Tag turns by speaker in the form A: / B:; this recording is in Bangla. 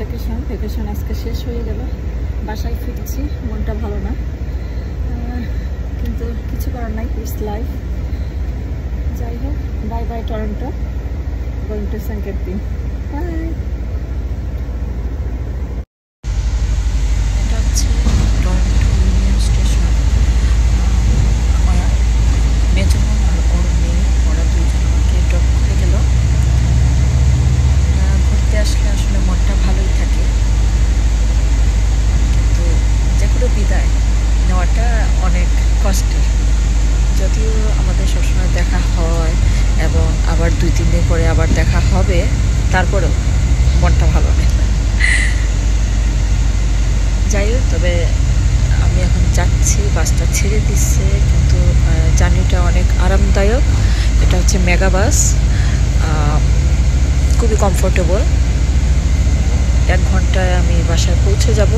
A: ভ্যাকেশন আজকে শেষ হয়ে গেল, বাসায় ফিরছি। মনটা ভালো না, কিন্তু কিছু করার নাই, ইটস লাইফ। যাই হোক, bye bye Toronto, going to Saint Catherine, bye. এটা হচ্ছে টরন্টো ইউনিয়ন স্টেশন। আমার মেজো বোন আর ওর মেয়ে, ওরা দুইজন আমাকে ড্রপ করে গেল। ঘুরতে আসলে আসলে মনটা ভালোই থাকে, কিন্তু যে কোনো বিদায় নেওয়াটা অনেক কষ্টের। যদিও আমাদের সবসময় দেখা হয় এবং আবার 2-3 দিন পরে আবার দেখা হবে, তারপরেও মনটা ভালো নেই। যাই হোক, তবে আমি এখন যাচ্ছি, বাসটা ছেড়ে দিচ্ছে, কিন্তু জার্নিটা অনেক আরামদায়ক। এটা হচ্ছে মেগা বাস, খুবই কমফোর্টেবল। 1 ঘন্টায় আমি বাসায় পৌঁছে যাব।